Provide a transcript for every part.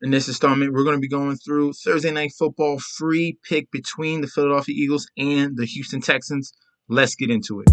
In this installment, we're going to be going through Thursday Night Football free pick between the Philadelphia Eagles and the Houston Texans. Let's get into it.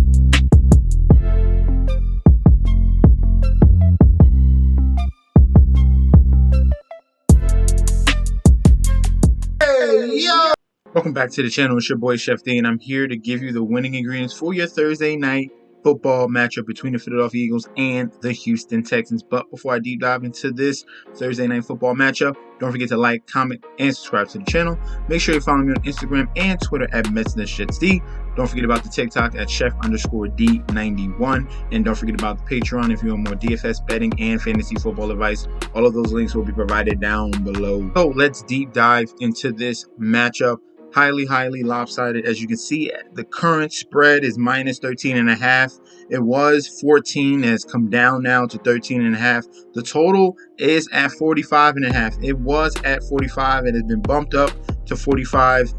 Hey, yo! Welcome back to the channel. It's your boy Chef D, and I'm here to give you the winning ingredients for your Thursday night football matchup between the Philadelphia Eagles and the Houston Texans. But before I deep dive into this Thursday night football matchup, don't forget to like, comment, and subscribe to the channel. Make sure you follow me on Instagram and Twitter at MetsNetShitsD. Don't forget about the TikTok at Chef_D91. And don't forget about the Patreon if you want more DFS betting and fantasy football advice. All of those links will be provided down below. So let's deep dive into this matchup. Highly lopsided. As you can see, the current spread is minus 13.5. It was 14, has come down now to 13.5. The total is at 45.5. It was at 45. It has been bumped up to 45.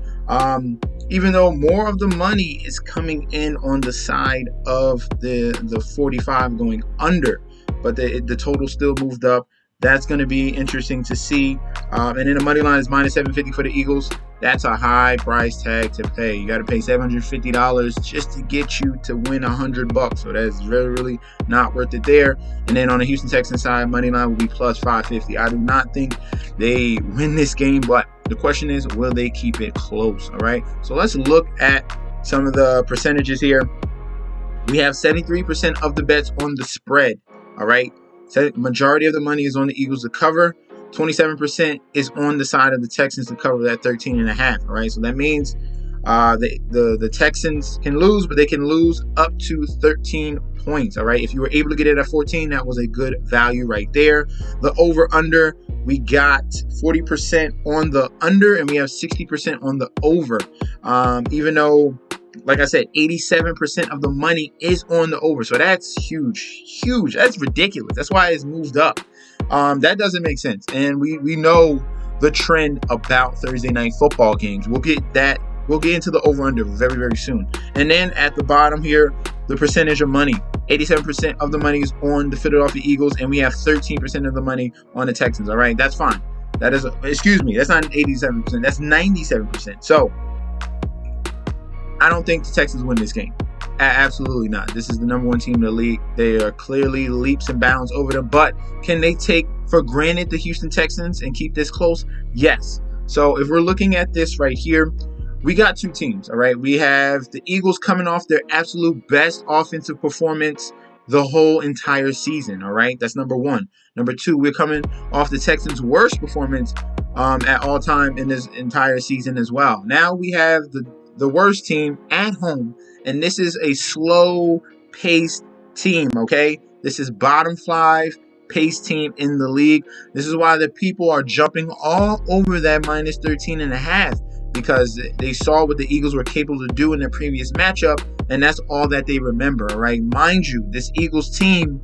Even though more of the money is coming in on the side of the 45 going under, but the total still moved up. That's going to be interesting to see. And then the money line is minus 750 for the Eagles. That's a high price tag to pay. You got to pay $750 just to get you to win $100. So that's really not worth it there. And then on the Houston Texans side, money line will be plus 550. I do not think they win this game, but the question is, will they keep it close? All right. So let's look at some of the percentages here. We have 73% of the bets on the spread. All right. So majority of the money is on the Eagles to cover. 27% is on the side of the Texans to cover that 13.5. All right, so that means the Texans can lose, but they can lose up to 13 points. All right, if you were able to get it at 14, that was a good value right there. The over/under, we got 40% on the under, and we have 60% on the over. Even though, like I said, 87% of the money is on the over. So that's huge. That's ridiculous. That's why it's moved up. That doesn't make sense. And we know the trend about Thursday night football games. We'll get into the over-under very soon. And then at the bottom here, the percentage of money. 87% of the money is on the Philadelphia Eagles, and we have 13% of the money on the Texans. All right, that's fine. That's not 87%. That's 97%. So I don't think the Texans win this game. Absolutely not. This is the number one team in the league. They are clearly leaps and bounds over them. But can they take for granted the Houston Texans and keep this close? Yes. So if we're looking at this right here, we got two teams. All right. We have the Eagles coming off their absolute best offensive performance the whole entire season. All right. That's number one. Number two, we're coming off the Texans' worst performance at all time in this entire season as well. Now we have the worst team at home, and this is a slow-paced team, okay? This is bottom 5 pace team in the league. This is why the people are jumping all over that minus 13.5, because they saw what the Eagles were capable to do in their previous matchup, and that's all that they remember, all right? Mind you, this Eagles team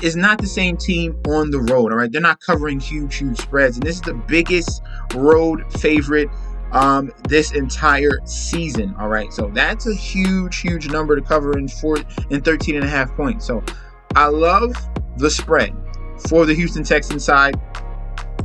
is not the same team on the road, all right? They're not covering huge spreads, and this is the biggest road favorite this entire season. All right, so that's a huge number to cover in 13.5 points. So I love the spread for the Houston Texans side.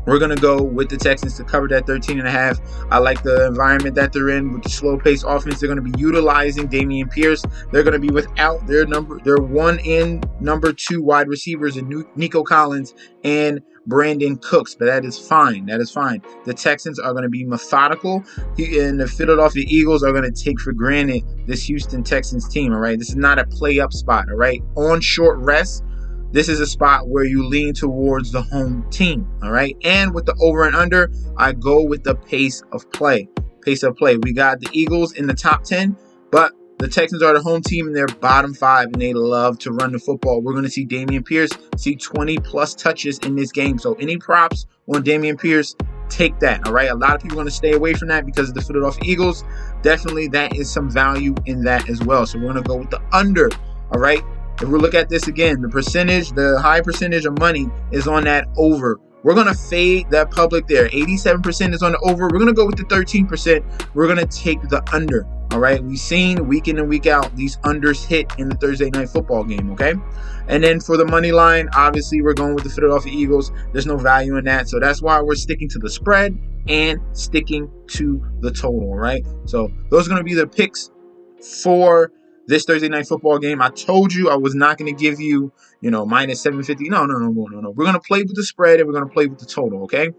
We're going to go with the Texans to cover that 13.5. I like the environment that they're in with the slow-paced offense. They're going to be utilizing Dameon Pierce. They're going to be without their one and number 2 wide receivers in Nico Collins and Brandon Cooks, but that is fine. The Texans are going to be methodical, and the Philadelphia Eagles are going to take for granted this Houston Texans team. All right, this is not a play-up spot. All right, on short rest, this is a spot where you lean towards the home team. All right, and with the over and under, I go with the pace of play. We got the Eagles in the top 10, but the Texans are the home team in their bottom 5, and they love to run the football. We're going to see Dameon Pierce see 20+ touches in this game. So any props on Dameon Pierce, take that. All right. A lot of people are going to stay away from that because of the Philadelphia Eagles. Definitely, that is some value in that as well. So we're going to go with the under. All right. If we look at this again, the high percentage of money is on that over. We're going to fade that public there. 87% is on the over. We're going to go with the 13%. We're going to take the under. All right. We've seen week in and week out these unders hit in the Thursday night football game. Okay. And then for the money line, obviously we're going with the Philadelphia Eagles. There's no value in that, so that's why we're sticking to the spread and sticking to the total, right? So those are going to be the picks for this Thursday night football game. I told you I was not going to give you, minus 750. No. We're going to play with the spread and we're going to play with the total, okay?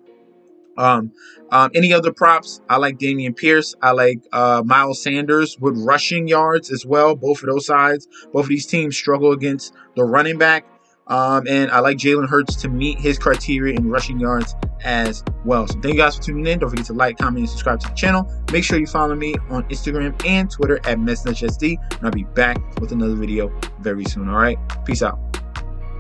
Any other props? I like Dameon Pierce. I like Miles Sanders with rushing yards as well. Both of those sides. Both of these teams struggle against the running back. And I like Jalen Hurts to meet his criteria in rushing yards as well. So thank you guys for tuning in. Don't forget to like, comment, and subscribe to the channel. Make sure you follow me on Instagram and Twitter at MessNetSD. And I'll be back with another video very soon. All right. Peace out.